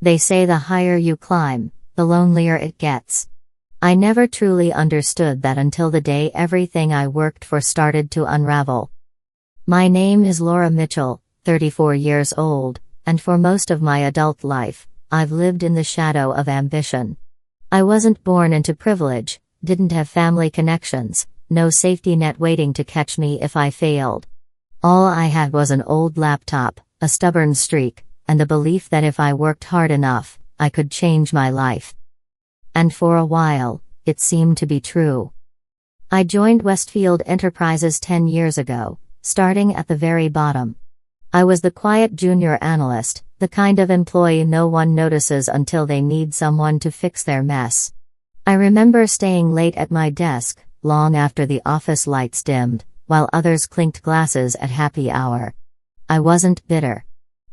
They say the higher you climb, the lonelier it gets. I never truly understood that until the day everything I worked for started to unravel. My name is Laura Mitchell, 34 years old, and for most of my adult life, I've lived in the shadow of ambition. I wasn't born into privilege, didn't have family connections, no safety net waiting to catch me if I failed. All I had was an old laptop, a stubborn streak, and the belief that if I worked hard enough, I could change my life. And for a while, it seemed to be true. I joined Westfield Enterprises 10 years ago, starting at the very bottom. I was the quiet junior analyst, the kind of employee no one notices until they need someone to fix their mess. I remember staying late at my desk, long after the office lights dimmed, while others clinked glasses at happy hour. I wasn't bitter.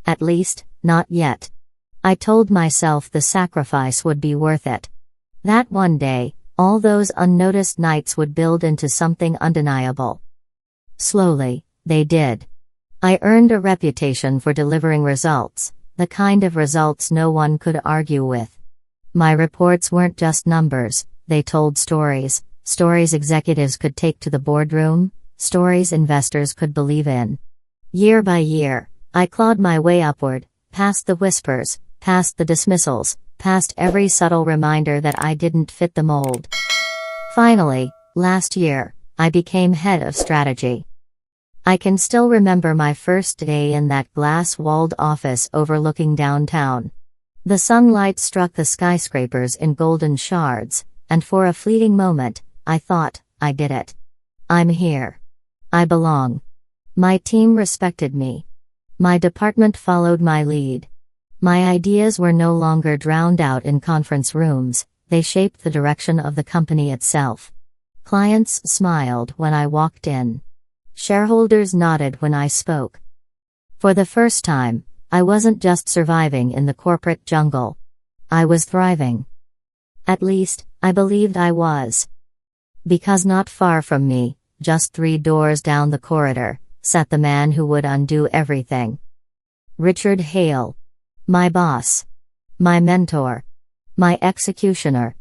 At least, not yet. I told myself the sacrifice would be worth it. That one day, all those unnoticed nights would build into something undeniable. Slowly, they did. I earned a reputation for delivering results, the kind of results no one could argue with. My reports weren't just numbers, they told stories, stories executives could take to the boardroom, stories investors could believe in. Year by year, I clawed my way upward, past the whispers, past the dismissals, past every subtle reminder that I didn't fit the mold. Finally, last year, I became head of strategy. I can still remember my first day in that glass-walled office overlooking downtown. The sunlight struck the skyscrapers in golden shards, and for a fleeting moment, I thought, I did it. I'm here. I belong. My team respected me. My department followed my lead. My ideas were no longer drowned out in conference rooms, they shaped the direction of the company itself. Clients smiled when I walked in. Shareholders nodded when I spoke. For the first time, I wasn't just surviving in the corporate jungle. I was thriving. At least, I believed I was. Because not far from me, just 3 doors down the corridor, sat the man who would undo everything. Richard Hale. My boss. My mentor. My executioner.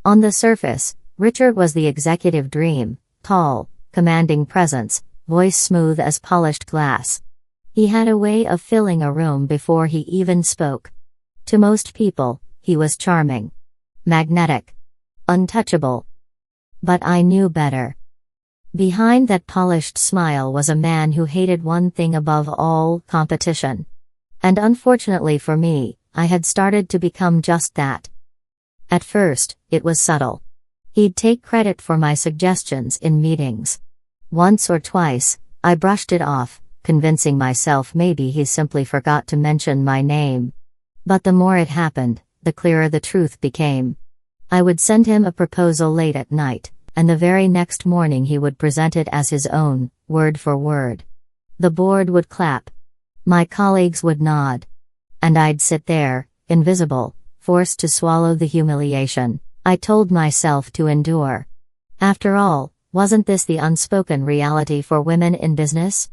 On the surface, Richard was the executive dream, tall, commanding presence, voice smooth as polished glass. He had a way of filling a room before he even spoke. To most people, he was charming, magnetic, untouchable. But I knew better. Behind that polished smile was a man who hated one thing above all: competition. And unfortunately for me, I had started to become just that. At first, it was subtle. He'd take credit for my suggestions in meetings. Once or twice, I brushed it off, convincing myself maybe he simply forgot to mention my name. But the more it happened, the clearer the truth became. I would send him a proposal late at night, and the very next morning he would present it as his own, word for word. The board would clap. My colleagues would nod. And I'd sit there, invisible, forced to swallow the humiliation I told myself to endure. After all, wasn't this the unspoken reality for women in business?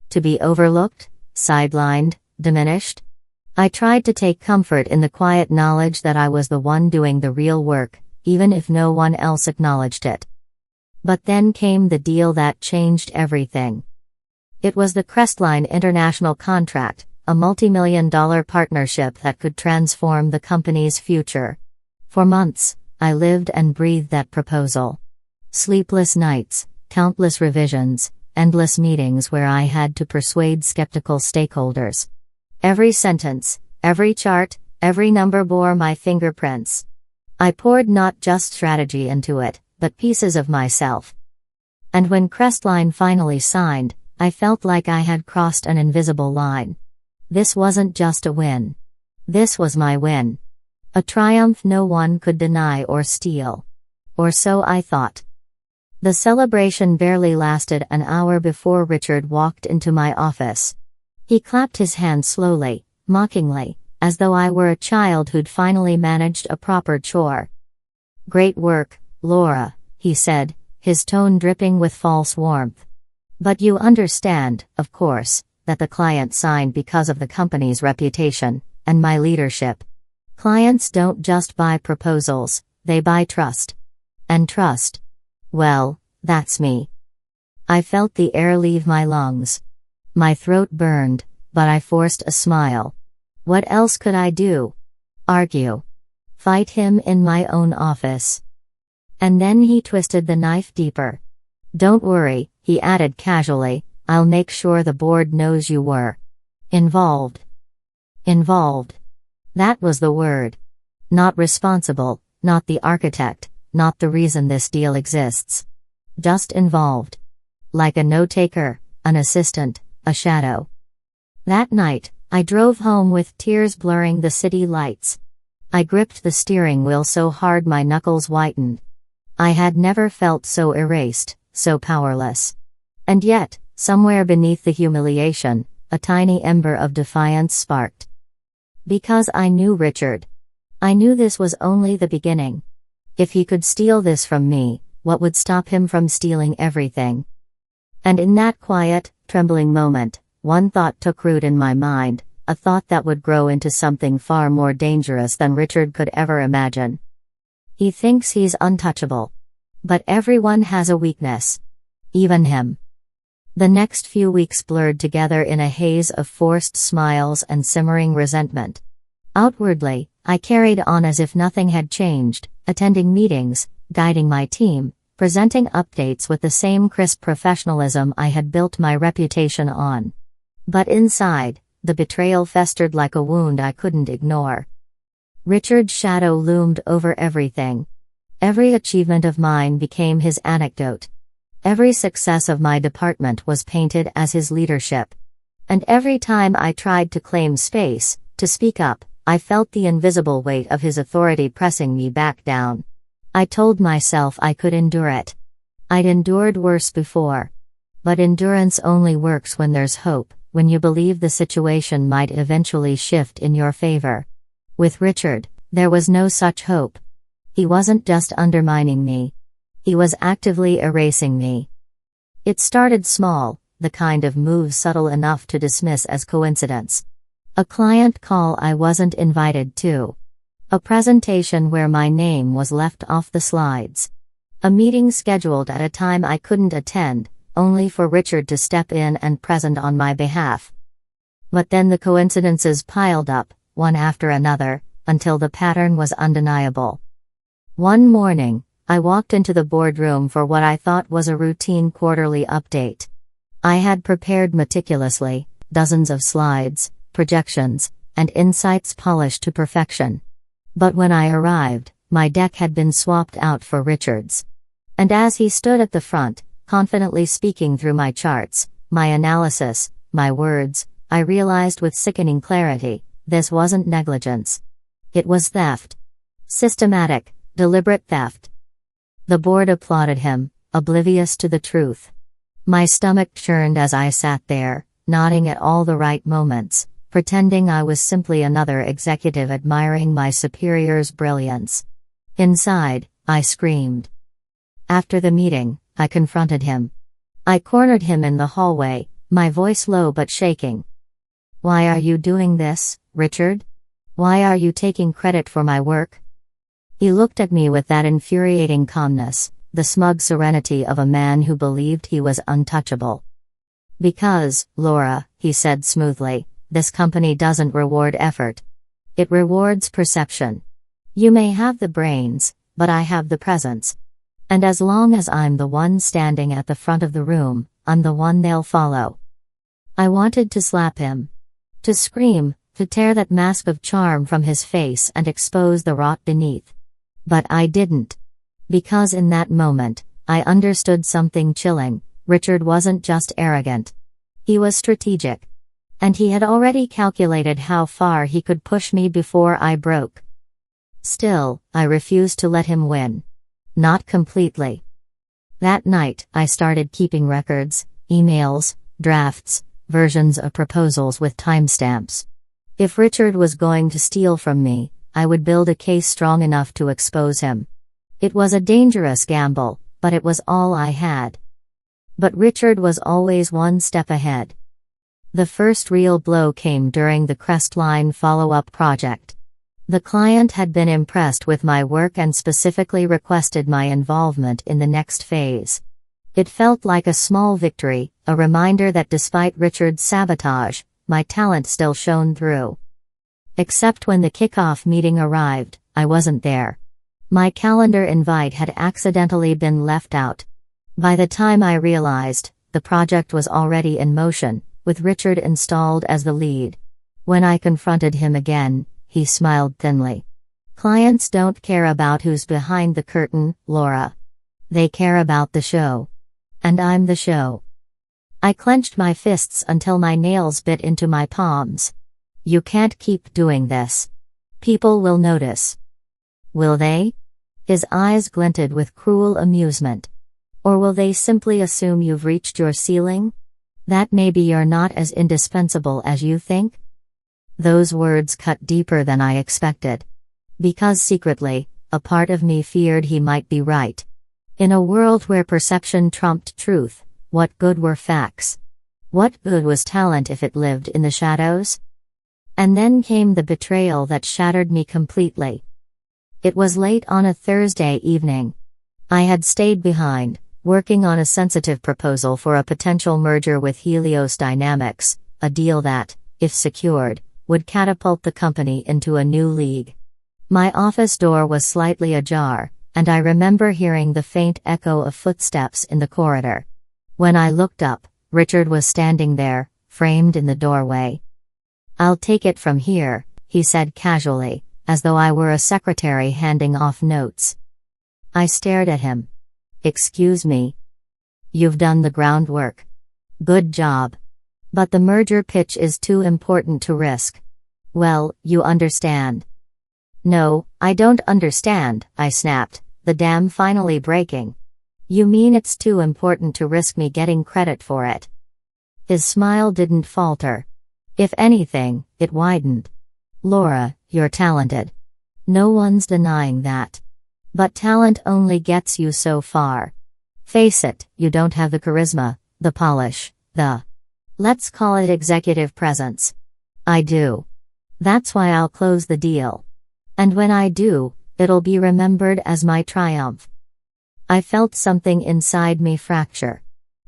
To be overlooked, sidelined, diminished? I tried to take comfort in the quiet knowledge that I was the one doing the real work, even if no one else acknowledged it. But then came the deal that changed everything. It was the Crestline International contract, a multi-million-dollar partnership that could transform the company's future. For months, I lived and breathed that proposal. Sleepless nights, countless revisions, endless meetings where I had to persuade skeptical stakeholders. Every sentence, every chart, every number bore my fingerprints. I poured not just strategy into it, but pieces of myself. And when Crestline finally signed, I felt like I had crossed an invisible line. This wasn't just a win. This was my win. A triumph no one could deny or steal. Or so I thought. The celebration barely lasted an hour before Richard walked into my office. He clapped his hands slowly, mockingly, as though I were a child who'd finally managed a proper chore. "Great work, Laura," he said, his tone dripping with false warmth. "But you understand, of course, that the client signed because of the company's reputation, and my leadership, Clients don't just buy proposals, they buy trust. And trust? Well, that's me. I felt the air leave my lungs. My throat burned, but I forced a smile. What else could I do? Argue. Fight him in my own office. And then he twisted the knife deeper. Don't worry, he added casually, I'll make sure the board knows you were involved. Involved. That was the word. Not responsible, not the architect, not the reason this deal exists. Just involved. Like a note-taker, an assistant, a shadow. That night, I drove home with tears blurring the city lights. I gripped the steering wheel so hard my knuckles whitened. I had never felt so erased, so powerless. And yet, somewhere beneath the humiliation, a tiny ember of defiance sparked. Because I knew Richard. I knew this was only the beginning. If he could steal this from me, what would stop him from stealing everything? And in that quiet, trembling moment, one thought took root in my mind, a thought that would grow into something far more dangerous than Richard could ever imagine. He thinks he's untouchable. But everyone has a weakness. Even him. The next few weeks blurred together in a haze of forced smiles and simmering resentment. Outwardly, I carried on as if nothing had changed, attending meetings, guiding my team, presenting updates with the same crisp professionalism I had built my reputation on. But inside, the betrayal festered like a wound I couldn't ignore. Richard's shadow loomed over everything. Every achievement of mine became his anecdote. Every success of my department was painted as his leadership. And every time I tried to claim space, to speak up, I felt the invisible weight of his authority pressing me back down. I told myself I could endure it. I'd endured worse before. But endurance only works when there's hope, when you believe the situation might eventually shift in your favor. With Richard, there was no such hope. He wasn't just undermining me. He was actively erasing me. It started small, the kind of move subtle enough to dismiss as coincidence. A client call I wasn't invited to. A presentation where my name was left off the slides. A meeting scheduled at a time I couldn't attend, only for Richard to step in and present on my behalf. But then the coincidences piled up, one after another, until the pattern was undeniable. One morning, I walked into the boardroom for what I thought was a routine quarterly update. I had prepared meticulously, dozens of slides, projections, and insights polished to perfection. But when I arrived, my deck had been swapped out for Richard's. And as he stood at the front, confidently speaking through my charts, my analysis, my words, I realized with sickening clarity, this wasn't negligence. It was theft. Systematic, deliberate theft. The board applauded him, oblivious to the truth. My stomach churned as I sat there, nodding at all the right moments, pretending I was simply another executive admiring my superior's brilliance. Inside, I screamed. After the meeting, I confronted him. I cornered him in the hallway, my voice low but shaking. Why are you doing this, Richard? Why are you taking credit for my work? He looked at me with that infuriating calmness, the smug serenity of a man who believed he was untouchable. Because, Laura, he said smoothly, this company doesn't reward effort. It rewards perception. You may have the brains, but I have the presence. And as long as I'm the one standing at the front of the room, I'm the one they'll follow. I wanted to slap him. To scream, to tear that mask of charm from his face and expose the rot beneath. But I didn't. Because in that moment, I understood something chilling. Richard wasn't just arrogant. He was strategic. And he had already calculated how far he could push me before I broke. Still, I refused to let him win. Not completely. That night, I started keeping records, emails, drafts, versions of proposals with timestamps. If Richard was going to steal from me, I would build a case strong enough to expose him. It was a dangerous gamble, but it was all I had. But Richard was always one step ahead. The first real blow came during the Crestline follow-up project. The client had been impressed with my work and specifically requested my involvement in the next phase. It felt like a small victory, a reminder that despite Richard's sabotage, my talent still shone through. Except when the kickoff meeting arrived, I wasn't there. My calendar invite had accidentally been left out. By the time I realized, the project was already in motion, with Richard installed as the lead. When I confronted him again, he smiled thinly. Clients don't care about who's behind the curtain, Laura. They care about the show. And I'm the show. I clenched my fists until my nails bit into my palms. You can't keep doing this. People will notice. Will they? His eyes glinted with cruel amusement. Or will they simply assume you've reached your ceiling? That maybe you're not as indispensable as you think? Those words cut deeper than I expected. Because secretly, a part of me feared he might be right. In a world where perception trumped truth, what good were facts? What good was talent if it lived in the shadows? And then came the betrayal that shattered me completely. It was late on a Thursday evening. I had stayed behind, working on a sensitive proposal for a potential merger with Helios Dynamics, a deal that, if secured, would catapult the company into a new league. My office door was slightly ajar, and I remember hearing the faint echo of footsteps in the corridor. When I looked up, Richard was standing there, framed in the doorway. "I'll take it from here," he said casually, as though I were a secretary handing off notes. I stared at him. "Excuse me. You've done the groundwork. Good job. But the merger pitch is too important to risk." "Well, you understand." "No, I don't understand," I snapped, the dam finally breaking. "You mean it's too important to risk me getting credit for it?" His smile didn't falter. If anything, it widened. "Laura, you're talented. No one's denying that. But talent only gets you so far. Face it, you don't have the charisma, the polish, let's call it executive presence. I do. That's why I'll close the deal. And when I do, it'll be remembered as my triumph." I felt something inside me fracture.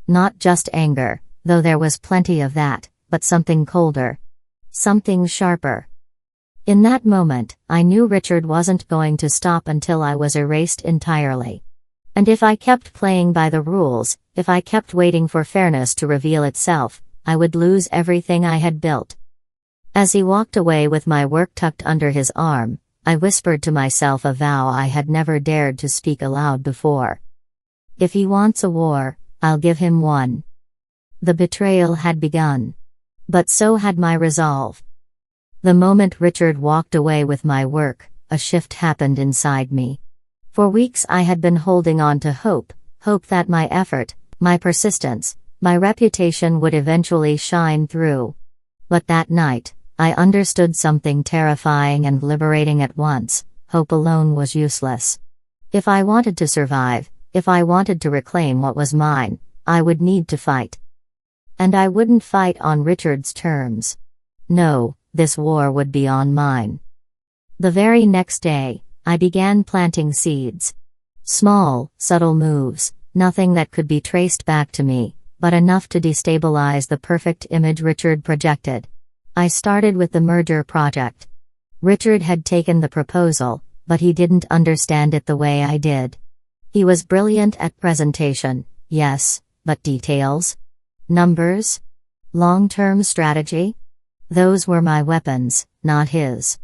Not just anger, though there was plenty of that, but something colder. Something sharper. In that moment, I knew Richard wasn't going to stop until I was erased entirely. And if I kept playing by the rules, if I kept waiting for fairness to reveal itself, I would lose everything I had built. As he walked away with my work tucked under his arm, I whispered to myself a vow I had never dared to speak aloud before. If he wants a war, I'll give him one. The betrayal had begun. But so had my resolve. The moment Richard walked away with my work, a shift happened inside me. For weeks I had been holding on to hope that my effort, my persistence, my reputation would eventually shine through. But that night, I understood something terrifying and liberating at once. Hope alone was useless. If I wanted to survive, if I wanted to reclaim what was mine, I would need to fight. And I wouldn't fight on Richard's terms. No, this war would be on mine. The very next day, I began planting seeds. Small, subtle moves, nothing that could be traced back to me, but enough to destabilize the perfect image Richard projected. I started with the merger project. Richard had taken the proposal, but he didn't understand it the way I did. He was brilliant at presentation, yes, but details? Numbers? Long-term strategy? Those were my weapons, not his.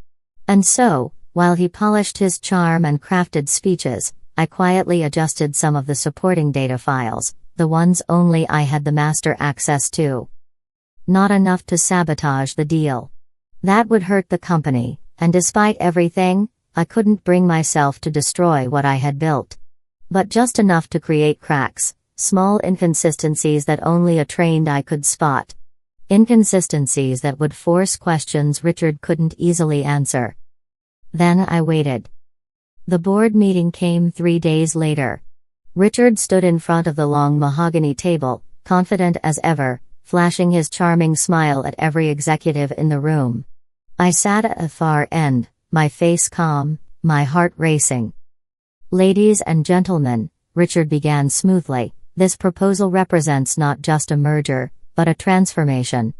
And so, while he polished his charm and crafted speeches, I quietly adjusted some of the supporting data files, the ones only I had the master access to. Not enough to sabotage the deal. That would hurt the company, and despite everything, I couldn't bring myself to destroy what I had built. But just enough to create cracks, small inconsistencies that only a trained eye could spot. Inconsistencies that would force questions Richard couldn't easily answer. Then I waited. The board meeting came 3 days later. Richard stood in front of the long mahogany table, confident as ever, flashing his charming smile at every executive in the room. I sat at a far end, my face calm, my heart racing. "Ladies and gentlemen," Richard began smoothly, "this proposal represents not just a merger, but a transformation.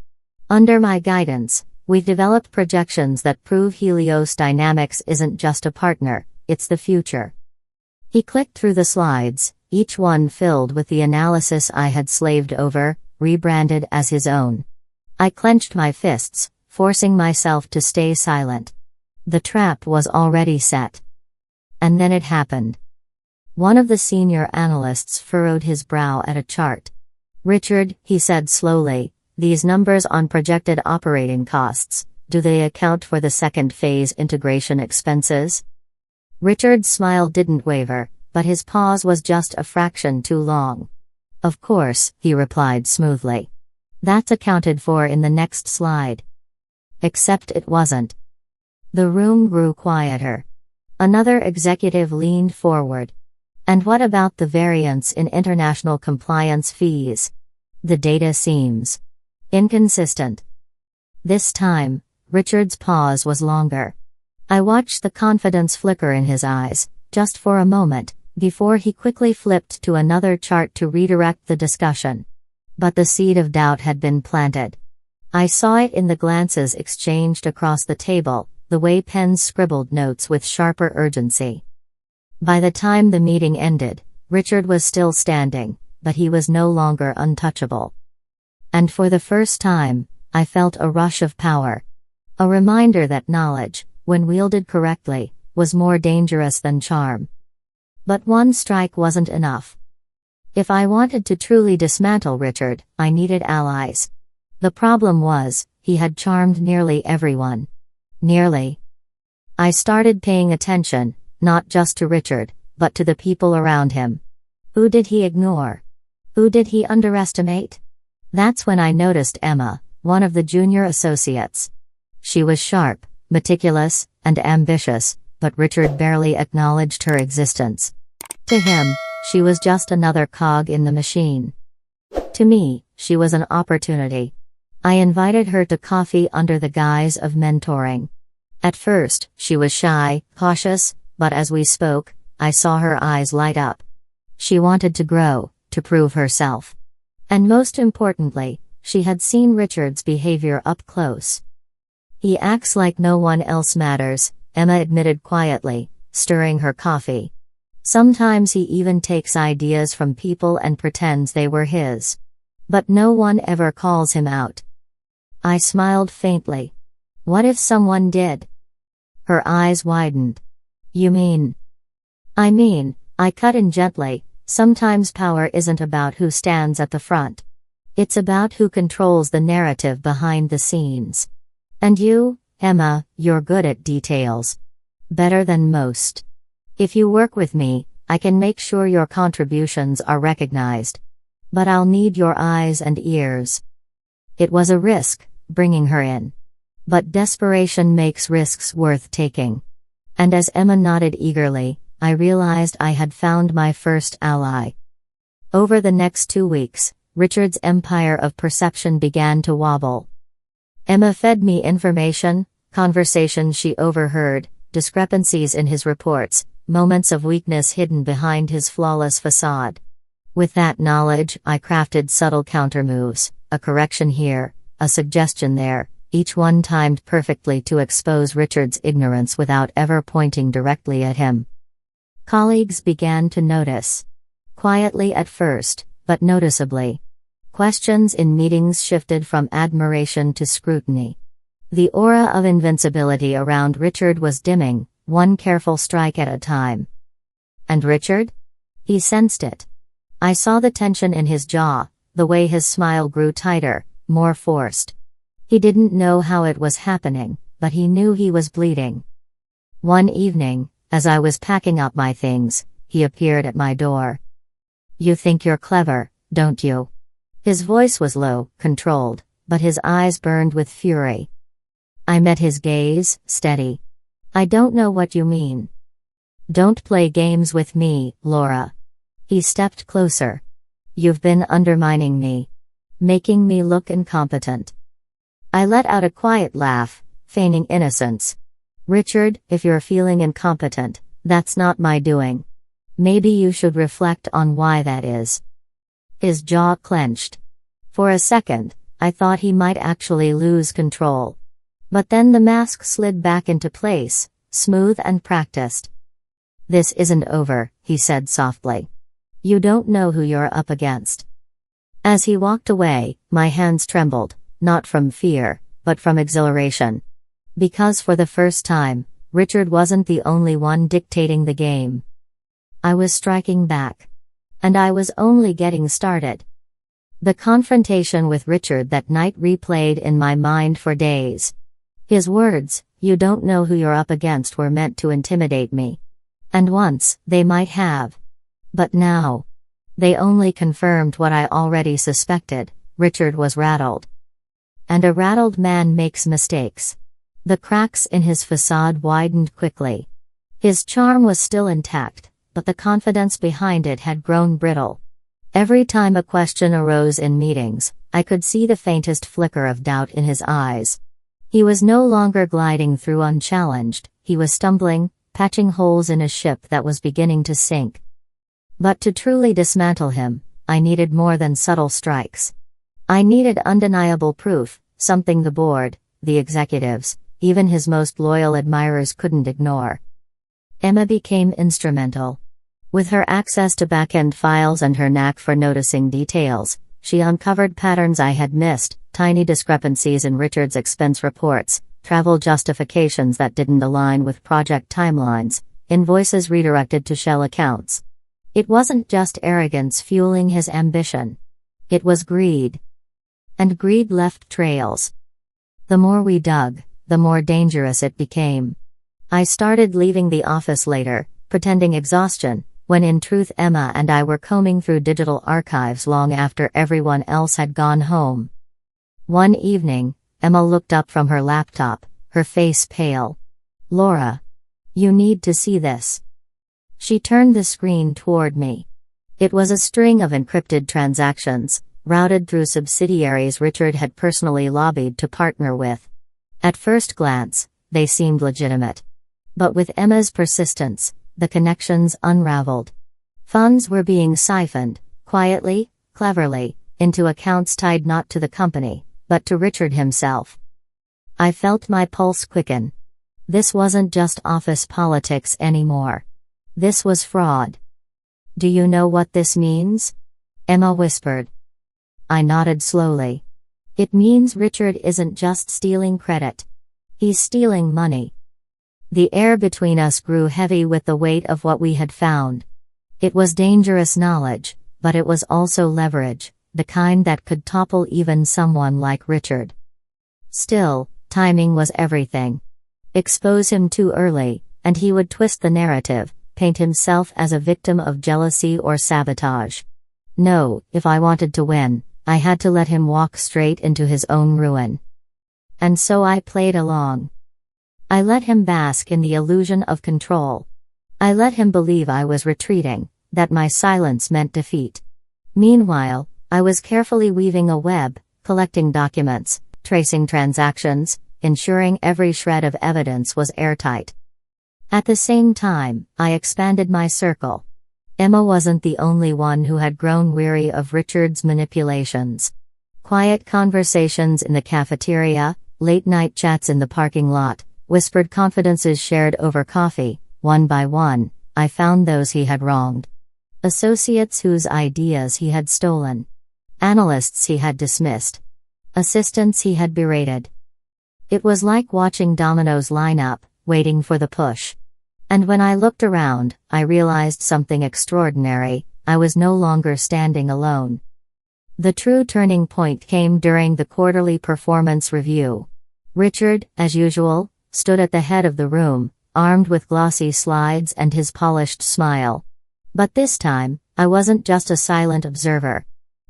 Under my guidance, we've developed projections that prove Helios Dynamics isn't just a partner, it's the future." He clicked through the slides, each one filled with the analysis I had slaved over, rebranded as his own. I clenched my fists, forcing myself to stay silent. The trap was already set. And then it happened. One of the senior analysts furrowed his brow at a chart. "Richard," he said slowly, "these numbers on projected operating costs, do they account for the second phase integration expenses?" Richard's smile didn't waver, but his pause was just a fraction too long. "Of course," he replied smoothly. "That's accounted for in the next slide." Except it wasn't. The room grew quieter. Another executive leaned forward. "And what about the variance in international compliance fees? The data seems inconsistent." This time, Richard's pause was longer. I watched the confidence flicker in his eyes, just for a moment, before he quickly flipped to another chart to redirect the discussion. But the seed of doubt had been planted. I saw it in the glances exchanged across the table, the way pens scribbled notes with sharper urgency. By the time the meeting ended, Richard was still standing, but he was no longer untouchable. And for the first time, I felt a rush of power. A reminder that knowledge, when wielded correctly, was more dangerous than charm. But one strike wasn't enough. If I wanted to truly dismantle Richard, I needed allies. The problem was, he had charmed nearly everyone. Nearly. I started paying attention, not just to Richard, but to the people around him. Who did he ignore? Who did he underestimate? That's when I noticed Emma, one of the junior associates. She was sharp, meticulous, and ambitious, but Richard barely acknowledged her existence. To him, she was just another cog in the machine. To me, she was an opportunity. I invited her to coffee under the guise of mentoring. At first, she was shy, cautious, but as we spoke, I saw her eyes light up. She wanted to grow, to prove herself. And most importantly, she had seen Richard's behavior up close. "He acts like no one else matters," Emma admitted quietly, stirring her coffee. "Sometimes he even takes ideas from people and pretends they were his. But no one ever calls him out." I smiled faintly. What if someone did? Her eyes widened. "You mean?" "I mean," I cut in gently, "sometimes power isn't about who stands at the front. It's about who controls the narrative behind the scenes. And you, Emma, you're good at details. Better than most. If you work with me, I can make sure your contributions are recognized. But I'll need your eyes and ears." It was a risk, bringing her in. But desperation makes risks worth taking. And as Emma nodded eagerly, I realized I had found my first ally. Over the next 2 weeks, Richard's empire of perception began to wobble. Emma fed me information, conversations she overheard, discrepancies in his reports, moments of weakness hidden behind his flawless facade. With that knowledge, I crafted subtle countermoves, a correction here, a suggestion there, each one timed perfectly to expose Richard's ignorance without ever pointing directly at him. Colleagues began to notice. Quietly at first, but noticeably. Questions in meetings shifted from admiration to scrutiny. The aura of invincibility around Richard was dimming, one careful strike at a time. And Richard? He sensed it. I saw the tension in his jaw, the way his smile grew tighter, more forced. He didn't know how it was happening, but he knew he was bleeding. One evening, as I was packing up my things, he appeared at my door. "You think you're clever, don't you?" His voice was low, controlled, but his eyes burned with fury. I met his gaze, steady. "I don't know what you mean." "Don't play games with me, Laura." He stepped closer. "You've been undermining me. Making me look incompetent." I let out a quiet laugh, feigning innocence. Richard, if you're feeling incompetent, that's not my doing. Maybe you should reflect on why that is. His jaw clenched. For a second, I thought he might actually lose control. But then the mask slid back into place, smooth and practiced. This isn't over, he said softly. You don't know who you're up against. As he walked away, my hands trembled, not from fear, but from exhilaration. Because for the first time, Richard wasn't the only one dictating the game. I was striking back. And I was only getting started. The confrontation with Richard that night replayed in my mind for days. His words, "You don't know who you're up against," were meant to intimidate me. And once, they might have. But now, they only confirmed what I already suspected: Richard was rattled. And a rattled man makes mistakes. The cracks in his facade widened quickly. His charm was still intact, but the confidence behind it had grown brittle. Every time a question arose in meetings, I could see the faintest flicker of doubt in his eyes. He was no longer gliding through unchallenged, he was stumbling, patching holes in a ship that was beginning to sink. But to truly dismantle him, I needed more than subtle strikes. I needed undeniable proof, something the board, the executives, even his most loyal admirers couldn't ignore. Emma became instrumental. With her access to back-end files and her knack for noticing details, she uncovered patterns I had missed: tiny discrepancies in Richard's expense reports, travel justifications that didn't align with project timelines, invoices redirected to shell accounts. It wasn't just arrogance fueling his ambition. It was greed. And greed left trails. The more we dug, the more dangerous it became. I started leaving the office later, pretending exhaustion, when in truth Emma and I were combing through digital archives long after everyone else had gone home. One evening, Emma looked up from her laptop, her face pale. "Laura. You need to see this." She turned the screen toward me. It was a string of encrypted transactions, routed through subsidiaries Richard had personally lobbied to partner with. At first glance, they seemed legitimate. But with Emma's persistence, the connections unraveled. Funds were being siphoned, quietly, cleverly, into accounts tied not to the company, but to Richard himself. I felt my pulse quicken. This wasn't just office politics anymore. This was fraud. "Do you know what this means?" Emma whispered. I nodded slowly. "It means Richard isn't just stealing credit. He's stealing money." The air between us grew heavy with the weight of what we had found. It was dangerous knowledge, but it was also leverage, the kind that could topple even someone like Richard. Still, timing was everything. Expose him too early, and he would twist the narrative, paint himself as a victim of jealousy or sabotage. No, if I wanted to win, I had to let him walk straight into his own ruin. And so I played along. I let him bask in the illusion of control. I let him believe I was retreating, that my silence meant defeat. Meanwhile, I was carefully weaving a web, collecting documents, tracing transactions, ensuring every shred of evidence was airtight. At the same time, I expanded my circle. Emma wasn't the only one who had grown weary of Richard's manipulations. Quiet conversations in the cafeteria, late-night chats in the parking lot, whispered confidences shared over coffee. One by one, I found those he had wronged. Associates whose ideas he had stolen. Analysts he had dismissed. Assistants he had berated. It was like watching dominoes line up, waiting for the push. And when I looked around, I realized something extraordinary: I was no longer standing alone. The true turning point came during the quarterly performance review. Richard, as usual, stood at the head of the room, armed with glossy slides and his polished smile. But this time, I wasn't just a silent observer.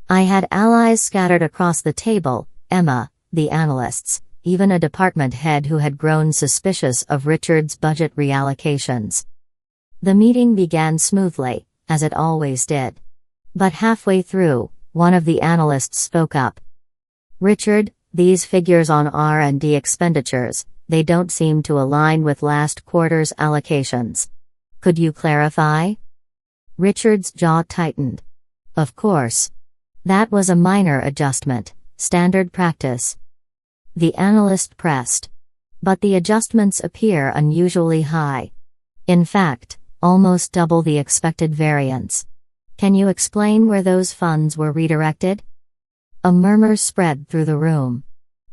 I had allies scattered across the table: Emma, the analysts, even a department head who had grown suspicious of Richard's budget reallocations. The meeting began smoothly, as it always did. But halfway through, one of the analysts spoke up. "Richard, these figures on R&D expenditures, they don't seem to align with last quarter's allocations. Could you clarify? Richard's jaw tightened. Of course. That was a minor adjustment, standard practice. The analyst pressed. But the adjustments appear unusually high. In fact, almost double the expected variance. Can you explain where those funds were redirected? A murmur spread through the room.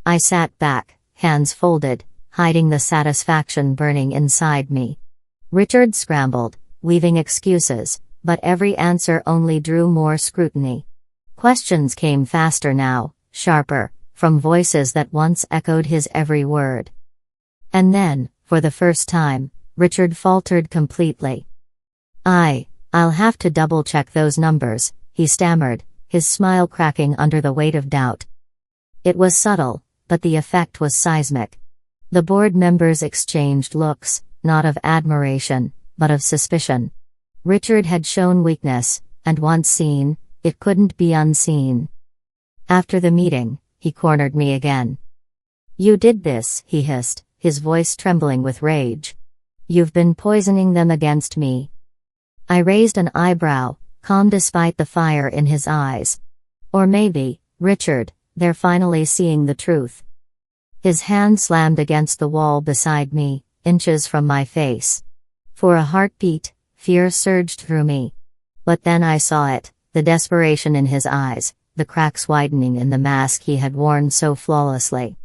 I sat back, hands folded, hiding the satisfaction burning inside me. Richard scrambled, weaving excuses, but every answer only drew more scrutiny. Questions came faster now, sharper, from voices that once echoed his every word. And then, for the first time, Richard faltered completely. I'll have to double-check those numbers, he stammered, his smile cracking under the weight of doubt. It was subtle, but the effect was seismic. The board members exchanged looks, not of admiration, but of suspicion. Richard had shown weakness, and once seen, it couldn't be unseen. After the meeting, he cornered me again. You did this, he hissed, his voice trembling with rage. You've been poisoning them against me. I raised an eyebrow, calm despite the fire in his eyes. Or maybe, Richard, they're finally seeing the truth. His hand slammed against the wall beside me, inches from my face. For a heartbeat, fear surged through me. But then I saw it, the desperation in his eyes, the cracks widening in the mask he had worn so flawlessly.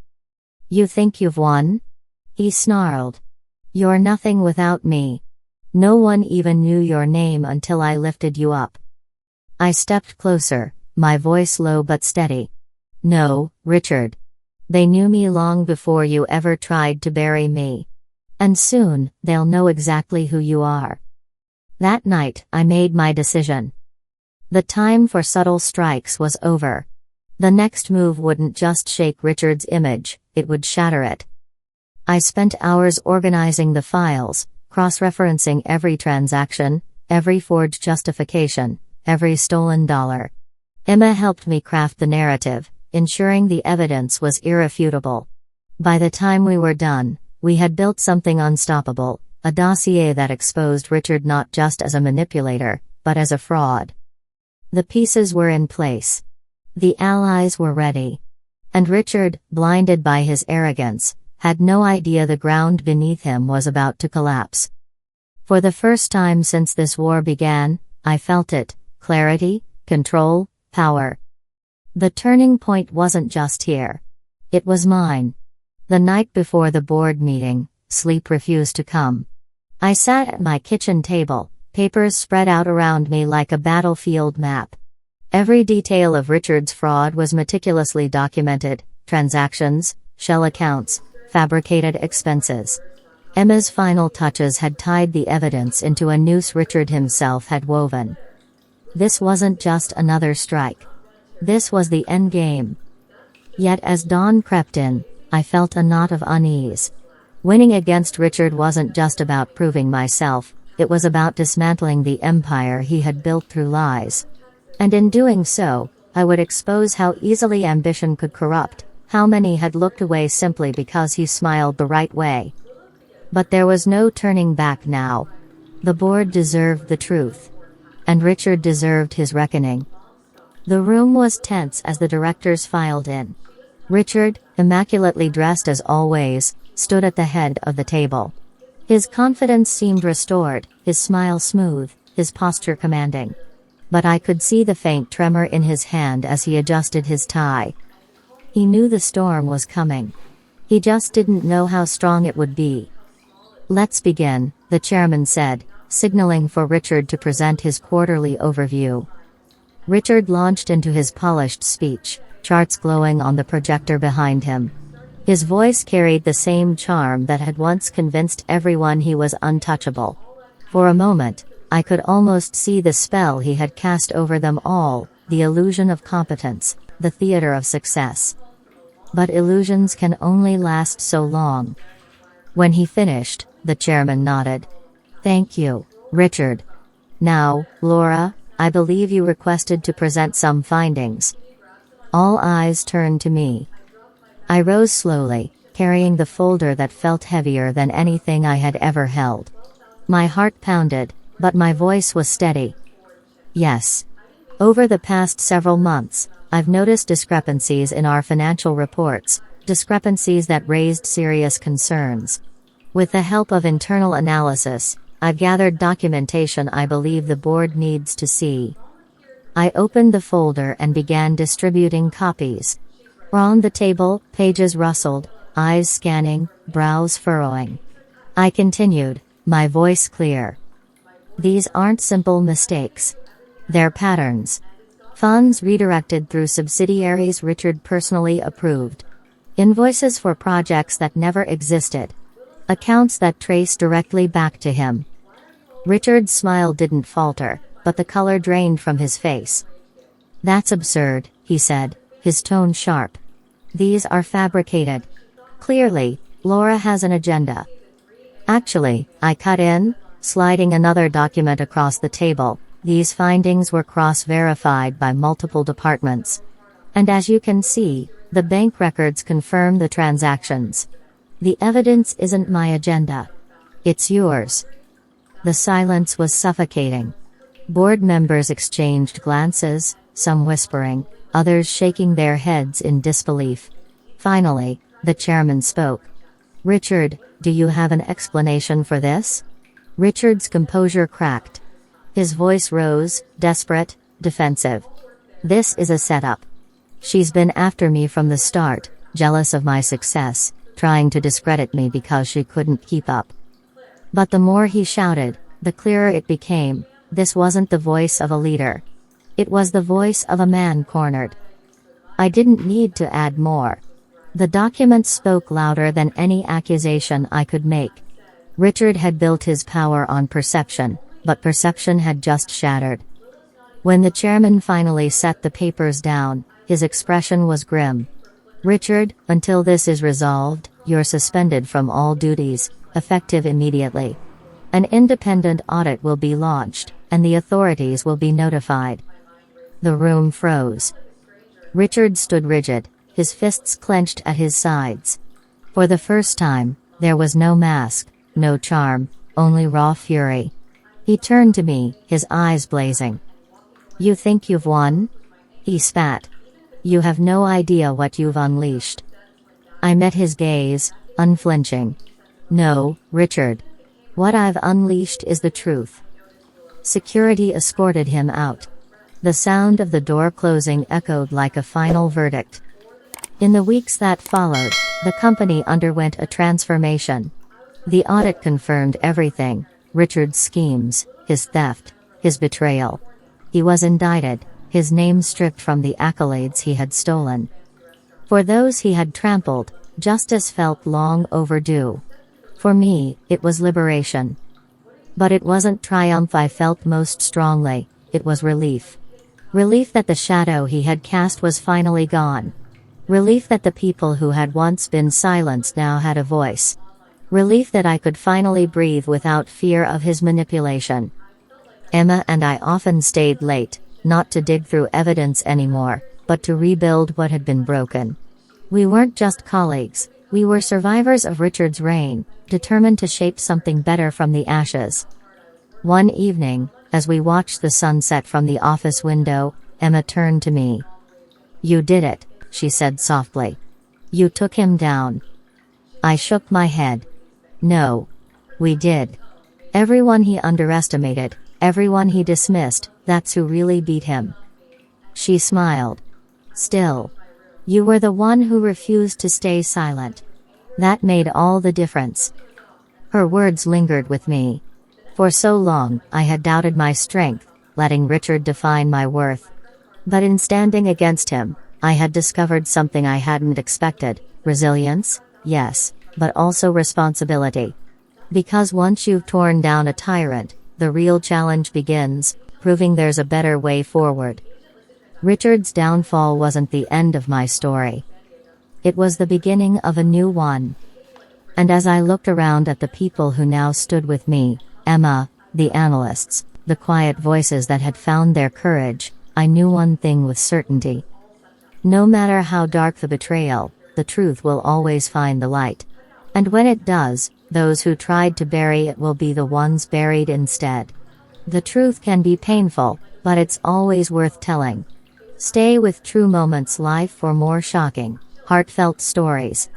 You think you've won? He snarled. You're nothing without me. No one even knew your name until I lifted you up. I stepped closer, my voice low but steady. No, Richard. They knew me long before you ever tried to bury me. And soon, they'll know exactly who you are. That night, I made my decision. The time for subtle strikes was over. The next move wouldn't just shake Richard's image, it would shatter it. I spent hours organizing the files, cross-referencing every transaction, every forged justification, every stolen dollar. Emma helped me craft the narrative, ensuring the evidence was irrefutable. By the time we were done, we had built something unstoppable, a dossier that exposed Richard not just as a manipulator, but as a fraud. The pieces were in place. The allies were ready. And Richard, blinded by his arrogance, had no idea the ground beneath him was about to collapse. For the first time since this war began, I felt it: clarity, control, power. The turning point wasn't just here. It was mine. The night before the board meeting, sleep refused to come. I sat at my kitchen table, papers spread out around me like a battlefield map. Every detail of Richard's fraud was meticulously documented: transactions, shell accounts, fabricated expenses. Emma's final touches had tied the evidence into a noose Richard himself had woven. This wasn't just another strike. This was the end game. Yet as dawn crept in, I felt a knot of unease. Winning against Richard wasn't just about proving myself, it was about dismantling the empire he had built through lies. And in doing so, I would expose how easily ambition could corrupt, how many had looked away simply because he smiled the right way. But there was no turning back now. The board deserved the truth. And Richard deserved his reckoning. The room was tense as the directors filed in. Richard, immaculately dressed as always, stood at the head of the table. His confidence seemed restored, his smile smooth, his posture commanding. But I could see the faint tremor in his hand as he adjusted his tie. He knew the storm was coming. He just didn't know how strong it would be. Let's begin, the chairman said, signaling for Richard to present his quarterly overview. Richard launched into his polished speech, charts glowing on the projector behind him. His voice carried the same charm that had once convinced everyone he was untouchable. For a moment, I could almost see the spell he had cast over them all, the illusion of competence, the theater of success. But illusions can only last so long. When he finished, the chairman nodded. Thank you, Richard. Now, Laura, I believe you requested to present some findings. All eyes turned to me. I rose slowly, carrying the folder that felt heavier than anything I had ever held. My heart pounded, but my voice was steady. Yes. Over the past several months, I've noticed discrepancies in our financial reports, discrepancies that raised serious concerns. With the help of internal analysis, I've gathered documentation I believe the board needs to see. I opened the folder and began distributing copies. On the table, pages rustled, eyes scanning, brows furrowing. I continued, my voice clear. These aren't simple mistakes. They're patterns. Funds redirected through subsidiaries Richard personally approved. Invoices for projects that never existed. Accounts that trace directly back to him. Richard's smile didn't falter, but the color drained from his face. That's absurd, he said, his tone sharp. These are fabricated. Clearly, Laura has an agenda. Actually, I cut in, sliding another document across the table. These findings were cross-verified by multiple departments. And as you can see, the bank records confirm the transactions. The evidence isn't my agenda. It's yours. The silence was suffocating. Board members exchanged glances, some whispering, others shaking their heads in disbelief. Finally, the chairman spoke. Richard, do you have an explanation for this? Richard's composure cracked. His voice rose, desperate, defensive. This is a setup. She's been after me from the start, jealous of my success, trying to discredit me because she couldn't keep up. But the more he shouted, the clearer it became, this wasn't the voice of a leader. It was the voice of a man cornered. I didn't need to add more. The document spoke louder than any accusation I could make. Richard had built his power on perception, but perception had just shattered. When the chairman finally set the papers down, his expression was grim. Richard, until this is resolved, you're suspended from all duties, effective immediately. An independent audit will be launched, and the authorities will be notified. The room froze. Richard stood rigid, his fists clenched at his sides. For the first time, there was no mask, no charm, only raw fury. He turned to me, his eyes blazing. You think you've won? He spat. You have no idea what you've unleashed. I met his gaze, unflinching. No, Richard. What I've unleashed is the truth. Security escorted him out. The sound of the door closing echoed like a final verdict. In the weeks that followed, the company underwent a transformation. The audit confirmed everything: Richard's schemes, his theft, his betrayal. He was indicted, his name stripped from the accolades he had stolen. For those he had trampled, justice felt long overdue. For me, it was liberation. But it wasn't triumph I felt most strongly, it was relief. Relief that the shadow he had cast was finally gone. Relief that the people who had once been silenced now had a voice. Relief that I could finally breathe without fear of his manipulation. Emma and I often stayed late, not to dig through evidence anymore, but to rebuild what had been broken. We weren't just colleagues, we were survivors of Richard's reign, determined to shape something better from the ashes. One evening, as we watched the sunset from the office window, Emma turned to me. You did it, she said softly. You took him down. I shook my head. No. We did. Everyone he underestimated, everyone he dismissed, that's who really beat him. She smiled. Still. You were the one who refused to stay silent. That made all the difference. Her words lingered with me. For so long, I had doubted my strength, letting Richard define my worth. But in standing against him, I had discovered something I hadn't expected: resilience, yes, but also responsibility. Because once you've torn down a tyrant, the real challenge begins, proving there's a better way forward. Richard's downfall wasn't the end of my story. It was the beginning of a new one. And as I looked around at the people who now stood with me, Emma, the analysts, the quiet voices that had found their courage, I knew one thing with certainty. No matter how dark the betrayal, the truth will always find the light. And when it does, those who tried to bury it will be the ones buried instead. The truth can be painful, but it's always worth telling. Stay with True Moments Life for more shocking, heartfelt stories.